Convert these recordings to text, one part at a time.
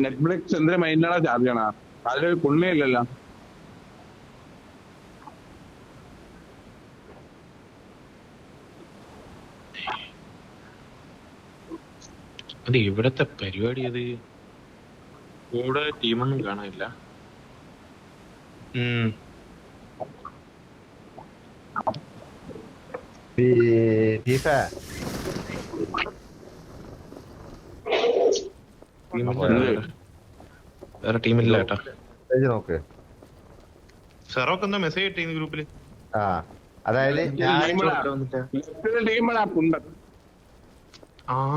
Netflix എന്തിനാ മൈൻഡാണോ charge ചെയ്യണ? അതിലൊരു പുണ്യമില്ലല്ലോ. അത് ഇവിടത്തെ പരിപാടി. അത് കൂടെ ടീമൊന്നും കാണാനില്ല. വേറെ ടീമില്ല കേട്ടോ. സെറോക്ക് എന്താ മെസ്സേജ് ഇട്ടിരുന്നു ഗ്രൂപ്പില്? അതായത്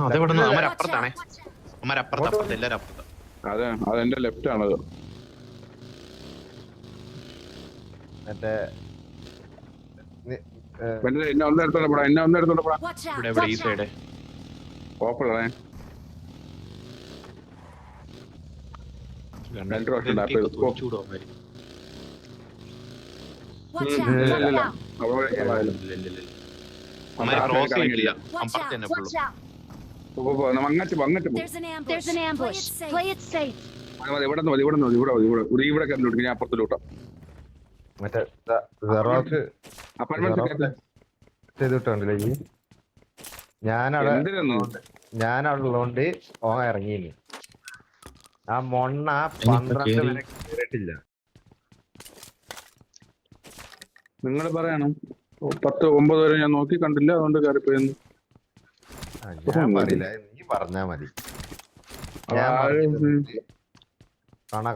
അതെവിടെ അമരപ്പുറത്താണേ. അമരപ്പുറത്ത് എല്ലാരും അപ്പുറത്ത്. അതെ, അതെന്റെ ലെഫ്റ്റ് ആണത്. മറ്റേ എന്നെ ഒന്നെടുത്തോണ്ടപ്പോടാ, എന്നെ ഒന്നെടുത്തോണ്ടപ്പോടാ. ഇവിടെ ഈ സൈഡ് ഓപ്പണേ 2 വർഷം ഇവിടെ കയറി ഞാൻ അപ്പുറത്തിലോട്ടാ. മറ്റേ ചെയ്തിട്ടുണ്ടല്ലേ ഈ ഞാനവിടെ ഉള്ളോണ്ട് ഓൻ ഇറങ്ങിയില്ല. ആ മൊണ്ണ 12 വരെ കേറിട്ടില്ല. നിങ്ങൾ പറയണം. 10, 9 വരെ ഞാൻ നോക്കി കണ്ടില്ല, അതുകൊണ്ട് കയറിപ്പോയെന്ന്. ഞാൻ പറയില്ല, നീ പറഞ്ഞാ മതി. കണ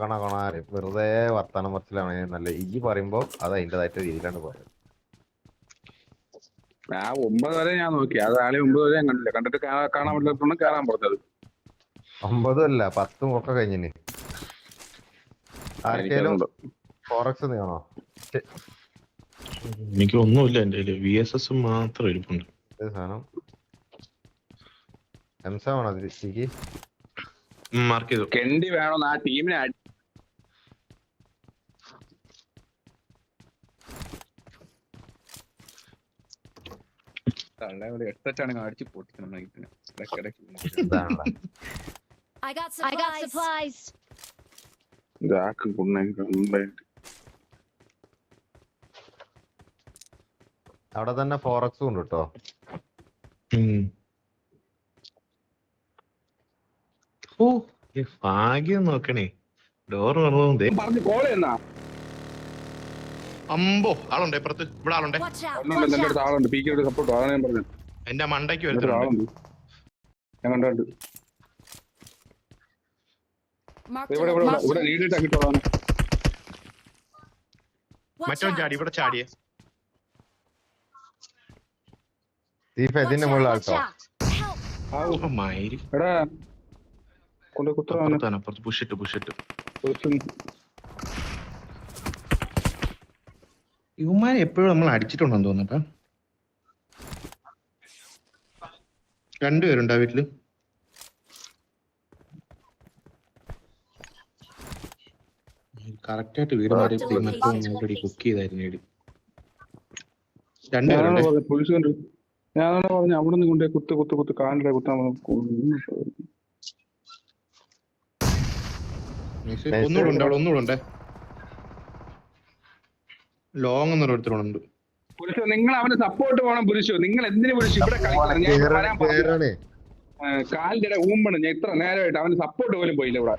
വെറുതെ വർത്താനം പറച്ചിലാണ് നല്ല. ഈ പറയുമ്പോ അത് അതിൻ്റെതായിട്ട് രീതിയിലാണ് പറയുന്നത്. ആ 9 വരെ ഞാൻ നോക്കി, അത് ആളെ 9 വരെ ഞാൻ കണ്ടില്ല. കണ്ടിട്ട് കാണാൻ പറ്റാത്തോണ്ട് കയറാൻ പറഞ്ഞത്. 9 അല്ല 10 ഒക്കെ കഴിഞ്ഞിന്. ആർക്കേലും ഫോറക്സ് നീണോ? എനിക്ക് ഒന്നുമില്ല എന്റെ VSS മാത്രം ഇരിപ്പുണ്ട്. സാധനം എംസാണോ ശരിക്ക് മാർക്ക് ചെയ്തു. കെണ്ടി വേണോ ആ ടീമിനെ? അടിച്ചു പൊട്ടിക്കണം. അവിടെ തന്നെ ഫോറക്സും ഉണ്ട് കേട്ടോ. ഭാഗ്യം നോക്കണേ. ഡോർ പറഞ്ഞു കോള് എന്നാ. അമ്പോ ആളുണ്ട് ഇപ്പുറത്ത്. ഇവിടെ ആളുണ്ട്. എന്റെ മണ്ടയ്ക്ക് വരുന്നുണ്ട്. ഞാൻ കണ്ടു. മറ്റോ ചാടി ഇവിടെ ചാടിയേ. ഇതിന്റെ മുകളിൽ ആൾട്ടോ അപ്പുറത്ത് പുഷിട്ട് ഇവന്മാരെ എപ്പോഴും നമ്മൾ അടിച്ചിട്ടുണ്ടെന്ന് തോന്നട്ടാ. 2 പേരുണ്ടാ വീട്ടില്. കറക്റ്റായിട്ട് വീട് മാറിയപ്പോഴേ മറ്റേ കുക്ക് ചെയ്തായിരുന്നു. 2 പേരുണ്ട്. ഞാനാണ് പറഞ്ഞു അവിടെ നിന്ന് കൊണ്ടേ കുത്ത് കാലിലെ കുത്താൻ. ഒന്നുകൂടെ ലോങ് എന്നൊരുത്തരുണ്ട്. പുരുഷോ നിങ്ങൾ അവന് സപ്പോർട്ട് പോകണം. പുരുഷോ നിങ്ങൾ എന്തിനു പുരുഷോ ഇവിടെ കളിക്കണം? കാലിന്റെ ഊമ്പണ്. ഞാൻ ഇത്ര നേരമായിട്ട് അവന് സപ്പോർട്ട് പോലും പോയില്ല ഇവിടെ.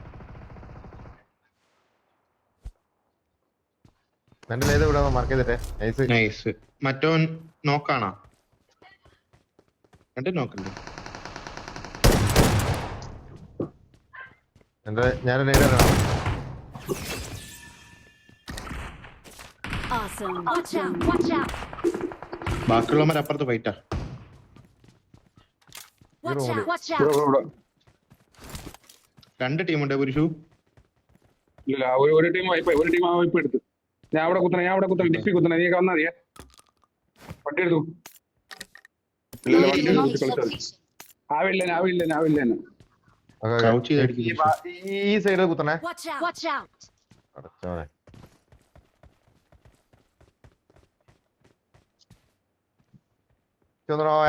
മറ്റോൻ നോക്കാണോ? നോക്കണ്ടേ? ബാക്കിയുള്ളവന്മാർ അപ്പുറത്ത് പോയിട്ടാ. 2 ടീമുണ്ട് പുരുഷു. ഇല്ല, ഒരു ടീം വായ്പ എടുത്തു. ഞാൻ അവിടെ കുത്തണ ഡിപ്പി കുത്തണ. നീ വന്നാ മതിയെ. വണ്ടി എടുത്തു. ആവില്ല. ഈ സൈഡ് കുത്തണേ.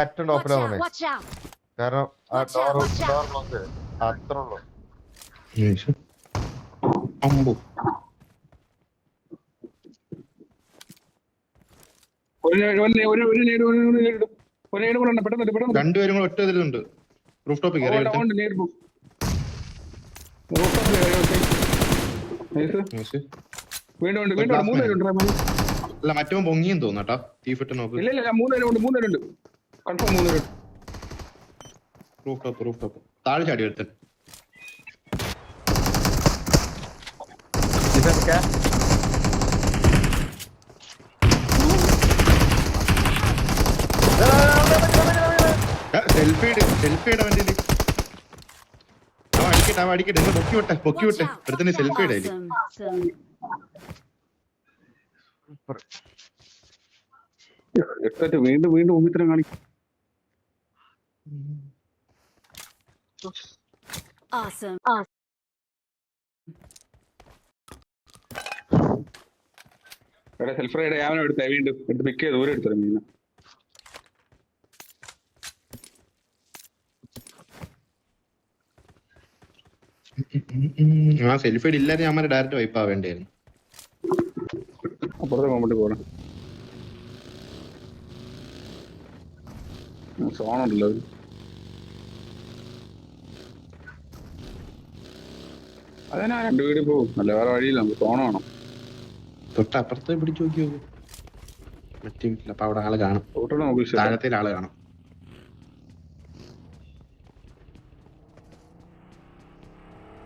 ഏറ്റവും ടോപ്പിലാണ് തോന്നേ. Watch out! കാരണം ആ Watch out, door watch out. Door close അത്ര ഉള്ളു. അമ്പു ഒരു നേട് കൂടെ ഉണ്ട്. പെട്ടെന്ന് രണ്ടുപേരും കൂടെ ഒറ്റ ഇതിലുണ്ട്. റൂഫ് ടോപ്പിൽ കയറി ഒരുത്തൻ. നേട് പോ. നൈസ്. വീണ്ടും മൂന്ന് പേരുണ്ട്. അല്ല മറ്റവൻ പൊങ്ങിയെന്ന് തോന്നാട്ടാ. തീഫിട്ട് നോക്ക്. ഇല്ല മൂന്ന് പേരുണ്ട്. കൺഫേം 3 പേരുണ്ട്. റൂഫ് ടോപ്പ് താഴെ ചാടി ഒരുത്തൻ. ഇതൊക്കെ സെൽഫിയുടെ വണ്ടിയില് അവൻ അടിക്കട്ടെ എന്നെ പൊക്കി വിട്ടെ ഒരുത്തന്നെ സെൽഫിയുടെ അതില്. Awesome. വീണ്ടും ഉമ്മിത്തരം കാണിക്കും. Awesome. സെൽഫ് റൈഡ് അവനെ എടുത്ത വീണ്ടും എടുത്ത് പിക്ക് ചെയ്ത് ദൂരം എടുത്തത് മീന. ആ സെൽഫിയുടെ ഇല്ലാതെ ഞാൻ ഡയറക്റ്റ് വൈപ്പ് ആവേണ്ടായിരുന്നു. അപ്പുറത്തെ കോമ്പറ്റി പോകണം. സോണുണ്ടല്ലോ അതിനാ 2 വീട് പോകും. അല്ല വേറെ വഴിയില്ല. നമുക്ക് സോണ വേണം. തൊട്ടപ്പുറത്ത് പിടിച്ചു നോക്കി നോക്കൂ. മറ്റേ അപ്പൊ അവിടെ ആള് കാണും. ടോട്ടൽ നമുക്ക് ഇഷ്ടം. താഴത്തെ ആള് കാണും.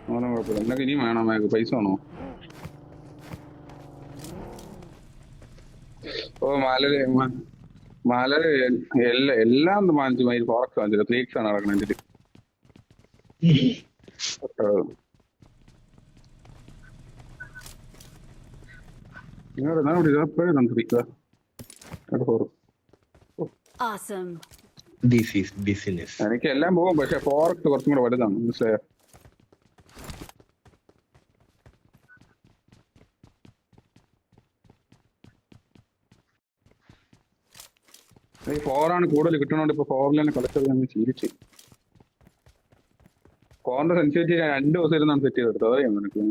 അങ്ങനെ കുഴപ്പമില്ല. എന്നൊക്കെ ഇനിയും വേണോ അമ്മക്ക് പൈസ വേണോ? ഓ മാലര് എല്ലാം വാങ്ങിച്ചു. ഫോറക്സ് വാങ്ങിച്ചില്ല. 3x ആണ് നടക്കണം. എൻ്റെ Awesome. This is business. എനിക്ക് എല്ലാം പോകും. പക്ഷെ ഫോറക്സ് കുറച്ചും കൂടെ വലുതാണ്. മനസ്സിലായോ? ഈ 4 ആണ് കൂടുതൽ കിട്ടണോണ്ട് ഇപ്പൊ 4 തന്നെ കളക്ട് ചെയ്ത് ഞങ്ങൾ ശീലിച്ചു. 4ന്റെ സെൻസിറ്റിവിറ്റി 2 ദിവസം ഇരുന്നാണ് സെറ്റ് ചെയ്തെടുത്തത്. അതറിയാം നിനക്ക്.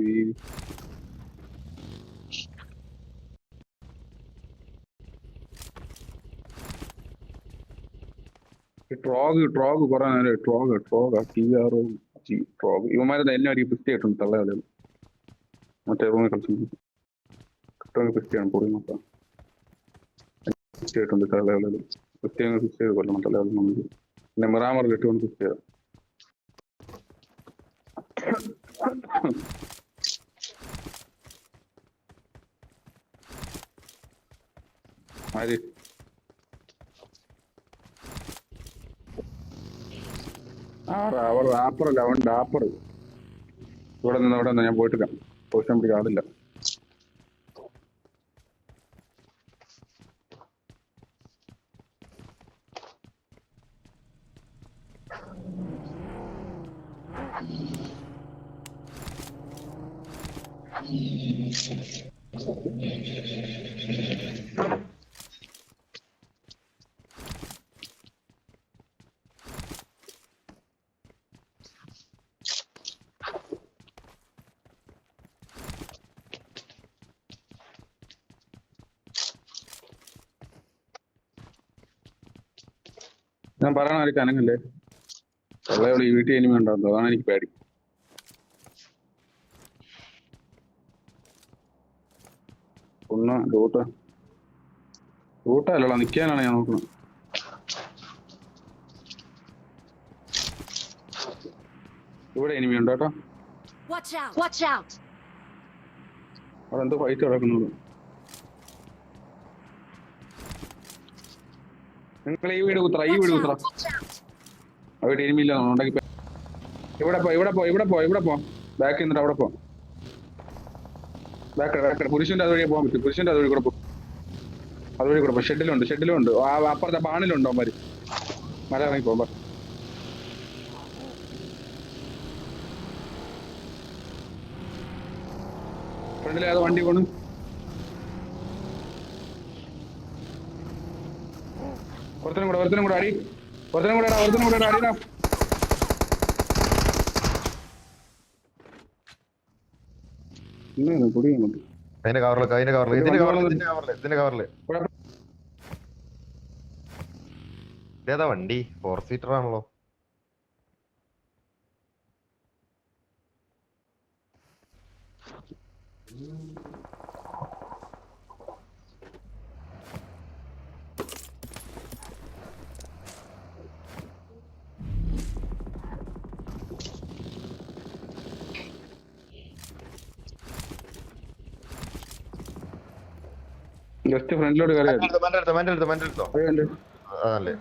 ഈ ട്രോഗ് കുറെ നേരം ട്രോഗ് ഇവന്മാരെ എന്നെ അടിക്ക് പിസ്റ്റി ആയിട്ടുണ്ട്. തള്ളകളി മറ്റേ റൂമിൽ കളിച്ചു പിസ്റ്റിയാണ്. പൊടി നോക്കാം. പിസ്റ്റിയായിട്ടുണ്ട് തള്ളകളിൽ. പിസ്റ്റി ചെയ്ത് കൊല്ലണം. തള്ളകളിൽ നമുക്ക് പിന്നെ മിറാമറിൽ ഇട്ടുകൊണ്ട് പിസ്റ്റി ചെയ്താൽ ആര് അവർ റാപ്പറല്ല. അവൻ ഡാപ്പർ. ഇവിടെ നിന്ന് ഞാൻ പോയിട്ടില്ല. പോഷൻ പിടിക്കാൻ ആളില്ല. ഞാൻ പറയണ ആർക്ക് അനങ്ങല്ലേ. കൊള്ളയോളി ഈ വീട്ടിൽ ഇനിമ ഉണ്ടാകുന്നത്. അതാണ് എനിക്ക് പേടി. ഒന്ന് റൂട്ടല്ലല്ലോ നിക്കാനാണ് ഞാൻ നോക്കുന്നത്. ഇവിടെ എനിമി ഉണ്ട് കേട്ടോ. Watch out. അവിടെ എന്തോ ഫൈറ്റ് നടക്കുന്നത്. നിങ്ങൾ ഈ വീട് കുത്തറ. അവിടെ എനിമി ഇല്ല ഉണ്ടാക്കി. ഇവിടെ പോ ബാക്ക് നിന്നിട്ട് അവിടെ പോ. ബാക്ക് പുരുഷന്റെ അതുവഴിയെ പോകാൻ പറ്റും. പുരുഷന്റെ അതുവഴി കൂടെ പോകും. അതുവഴി കൂടെ ഷെഡിലുണ്ട്. അപ്പുറത്തെ ബാണിലുണ്ടോ അവന്മാര്. മല ഇറങ്ങി പോകുമ്പോ ഫ്രണ്ടിലെ അത് വണ്ടി പോണ്. ഒരുത്തനും കൂടെ അടി. ഒരുത്തനും കൂടെ അടിടാ. പൊടിയുണ്ട്. അതിന്റെ കവറില് ഇതിന്റെ കവറില് ഏതാ വണ്ടി? 4 സീറ്റർ ആണല്ലോ. ജസ്റ്റ് ഫ്രണ്ടിലോട്ട് കയറി എടുത്തോ അതല്ലേ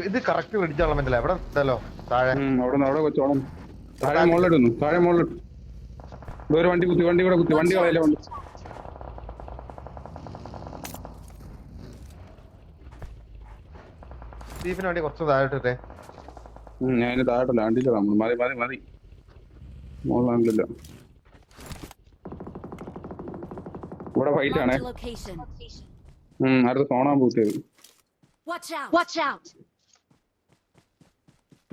ഇത് കറക്റ്റ് പിടിച്ചാണല്ലോ മനസ്സിലായി. എവിടെ ഇട്ടല്ലോ? താഴെ അവിടെ വെച്ചോളം. താഴെ മുകളിലിട്ടു. വേറെ വണ്ടി കൂടെ കുത്തി. വണ്ടി കളയില്ല. വണ്ടി സ്റ്റീഫിന് വേണ്ടി കുറച്ച് താഴോട്ടെ. ഞാൻ താഴോട്ടല്ല വണ്ടിയില്ല. മതി മുകളിലാണ്ടില്ല. ഇവിടെ ഫൈറ്റ് ആണേ. Marked a location. അടുത്ത് സോണാൻ പൂത്തിയത്. Watch out.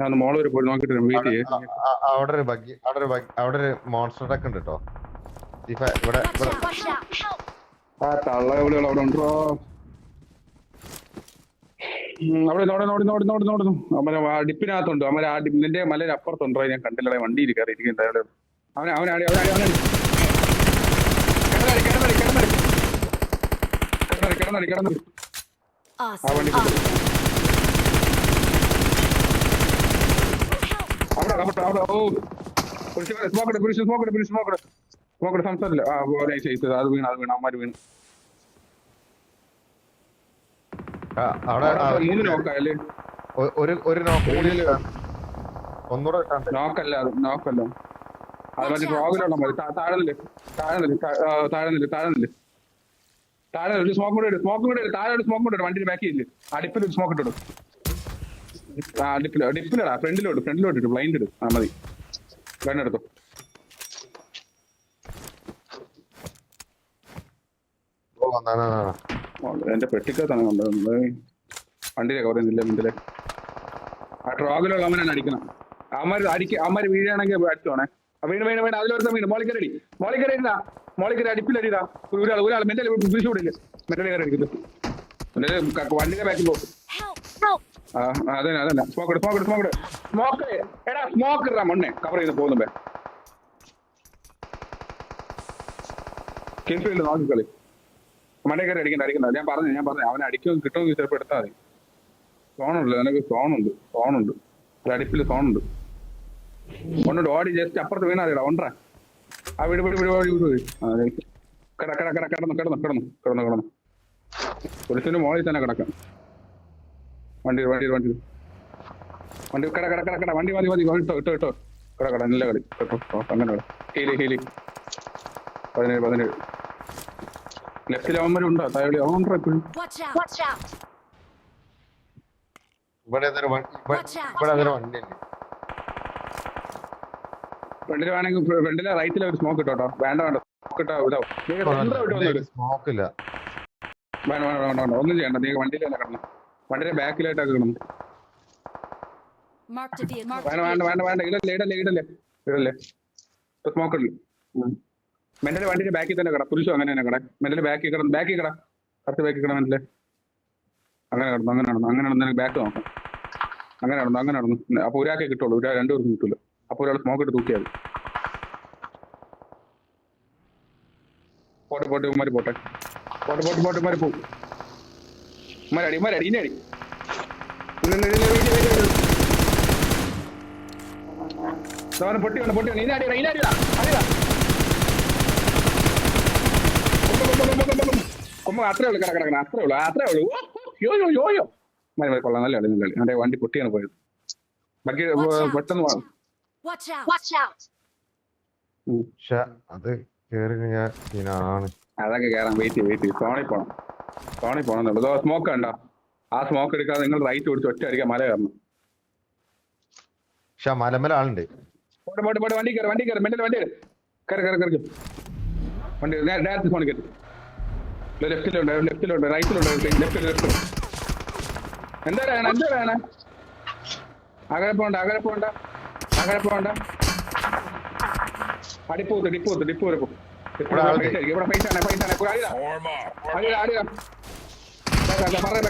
ഞാൻ മോള് വരെ പോയി നോക്കിട്ട് വെയിറ്റ് ചെയ്യേ. അവിടെ ഒരു മോൺസ്റ്റർ ട്രക്ക് ഉണ്ട് കേട്ടോ. ഇവിടെ Watch out. Help. ആ തള്ള എവിടെയുള്ള അവിടെ ഉണ്ടോ? അവിടെ നോടുന്നു. അമ്മ ഡിപ്പിനകത്തുണ്ട്. അമ്മ ആ നിന്റെ മലയുടെ അപ്പുറത്തുണ്ടോ? ഞാൻ കണ്ടില്ല. വണ്ടിയിൽ കയറി ഇരിക്കുന്നുണ്ട്. അവനാടി കിടന്നടി. Awesome. വണ്ടി അവിടെ സ്മോക്കട് സംസാരില്ല. അത് വീണ് അമ്മമാര് വീണ്. മൂന്ന് നോക്കല്ലേ? ഒന്നുകൂടെ നോക്കല്ല അത് മറ്റേ റോഗിലുള്ള മതി. താഴെ ഒരു സ്മോക്ക് കൂടെ താഴെ ഒരു സ്മോക്ക് കൂടെ വണ്ടിയുടെ ബാക്കി ഇല്ല. അടുപ്പിൽ ഒരു സ്മോക്ക് ഇട്ടിടും. ഡിപ്പിലടാ ഫ്രണ്ടിലോട്ട് ഇട്ടു. ബ്ലൈൻഡ് ഇടും. മതി. ഗണ്ണെടുത്തു. എന്റെ പെട്ടിക്കകത്താണ് കണ്ടത്. വണ്ടിയിലെ കവറുന്നില്ല മുന്നിലെ. ആ ട്രോഗിലുള്ള അവനാണ് അടിക്കണം. അവന്മാര് വീഴാണെങ്കിൽ അടിച്ചോണേ. വീണ് അതിലൊരുത്തം വീണ്. മോളിക്കറി അടിപ്പിലടിതാ. ഒരാൾ മെന്റൽ വിളിച്ചുകൂടില്ല. മെന്റൽ കയറി അടിക്കുന്നു. വണ്ടിയുടെ ബാക്കിൽ പോകും. അതന്നെ സ്മോക്ക് ഇടാ മണ്ണെ കവർ ചെയ്ത് പോകുന്നുമ്പേ. കിൻഫീൽഡ് നോക്കിക്കളി. മണ്ടേ കയറി അടിക്കണ്ട. ഞാൻ പറഞ്ഞു അവനെ അടിക്കും കിട്ടുമെന്ന് ചിലപ്പോൾ എടുത്താൽ മതി. സോണുണ്ട്. നിനക്ക് സോണുണ്ട്. അടുപ്പിൽ സോണുണ്ട്. ഓടി ജസ്റ്റ് അപ്പുറത്ത് വീണാ ഒണ്ടറ. ആ വീട് കിടന്നു. പുരുഷന്റെ മോളിൽ തന്നെ കിടക്കാം. വണ്ടി കട വണ്ടി മതി ഇട്ടോ കട നല്ല കളി കേട്ടോ. അങ്ങനെ ഹീലി 17 ലെഫ്റ്റിൽ അവന്മാരുണ്ടോ? താഴെ അവൻ എപ്പോഴും ഫ്രണ്ടിൽ വേണമെങ്കിൽ ഫ്രണ്ടിലെ റൈറ്റിലെ ഒരു സ്മോക്ക് ഇട്ടോ. വേണ്ട സ്മോക്ക് ഇട്ടോ. സ്മോക്കില്ല. വേണ്ട ഒന്നും ചെയ്യണ്ട. നീ വണ്ടിയിൽ തന്നെ കിടന്നു. വണ്ടിയുടെ ബാക്കിലായിട്ടൊക്കെ കിടന്നു. വേണ്ട ഇടല്ലേ സ്മോക്ക് ഇല്ല. മെന്റല് വണ്ടിയുടെ ബാക്കിൽ തന്നെ കട. പുരുഷോ അങ്ങനെ തന്നെ കട. മെന്റല് ബാക്കിൽ കട കറക്റ്റ് ബാക്കിൽ കട. മെന്റല് അങ്ങനെ നടന്നു ബാക്ക് നോക്കാം. അങ്ങനെ നടന്നു. അപ്പൊ ഒരാൾക്കേ കിട്ടുള്ളൂ. രണ്ടുപേർക്കും കിട്ടില്ല. അപ്പൊ ഒരാൾ സ്മോക്ക് ഇട്ട് തൂക്കിയാൽ പോട്ടെ ഉമ്മാര് പോട്ടെ പോകും. അടി പൊട്ടി കൊമ്പ അത്രേ ഉള്ളൂ. കിടക്കണം അത്രേ ഉള്ളൂ. യോ കൊള്ളാം. നല്ല കളി. എന്റെ വണ്ടി പൊട്ടിയാണ് പോയത്. ബാക്കി പെട്ടെന്ന് അത് കേറിയാണ്. അതൊക്കെ കേറാം. വെയിറ്റ് സോണിൽ പോണം എന്നുള്ളത്. സ്മോക്ക് ഉണ്ടോ? ആ സ്മോക്ക് എടുക്കാതെ നിങ്ങൾ റൈറ്റ് പിടിച്ച് ഒറ്റ അടിക്കാൻ മല കയറണം. മലമല ആളുണ്ട്. പോട്ടെ വണ്ടി കയറി മെന്റൽ വണ്ടി കയറി വണ്ടി ഡയറക്റ്റ് ഫോണിൽ കയറ്റി. ലെഫ്റ്റിലുണ്ട് റൈറ്റിലുണ്ട് ലെഫ്റ്റ്. എന്താ അകലെ പോണ്ട ഡിപ്പോ വരെ പോ. ഇവിടെ ആളുണ്ട്. ഇവിടെ പൈസ പറഞ്ഞ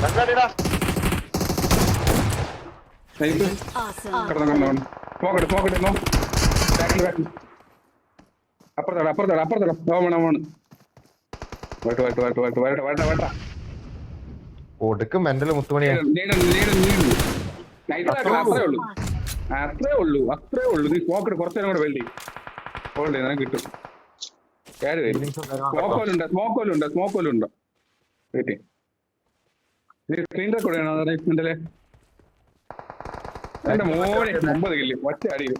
രണ്ടടിടാ. Awesome. കിടന്നു ബാക്കിൽ അപ്പുറത്തോടെ ഓമണ് വേട്ട കൊടുക്കും മെന്റൽ മുത്തുമണിയാ. അത്രേ ഉള്ളൂ. നീ സ്മോക്കിട്ട് കുറച്ചു നേരം കൂടെ വെള്ളി ഓൾഡേ നിനക്ക് കിട്ടും. സ്മോക്കോലുണ്ടോ വെയിറ്റ് സ്ക്രീൻ റെക്കോർഡ് ചെയ്യണോ മെന്റലെ? എന്റെ മോനെ 9 കില്ല് ഒറ്റ അടിയിൽ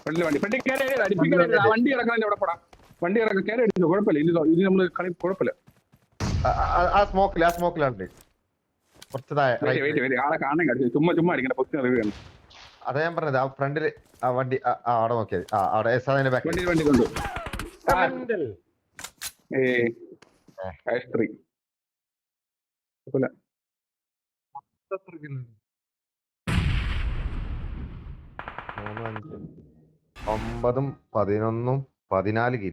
വണ്ടി അടിപ്പിക്കാൻ വണ്ടി ഇറക്കാൻ അവിടെ പോടാ. വണ്ടി ഇറക്കാൻ കയറി അടിച്ചു കുഴപ്പമില്ല. ഇനി നമ്മള് കളി കുഴപ്പമില്ല. ആ സ്മോക്കിലാണ് കുറച്ച് താഴെ right. ആളെ കാണാൻ കടിച്ചു ചുമ്മാ അടിക്കണ്ട. പൊസിഷൻ റിവ്യൂ ആണ്. അതാ ഞാൻ പറഞ്ഞത്. ആ ഫ്രണ്ടില് ആ വണ്ടി അവിടെ നോക്കിയത്. അവിടെ അതിന്റെ ബാക്ക് വണ്ടി കൊണ്ടു കുഴപ്പമില്ല. 3, 5, 9, 11, 14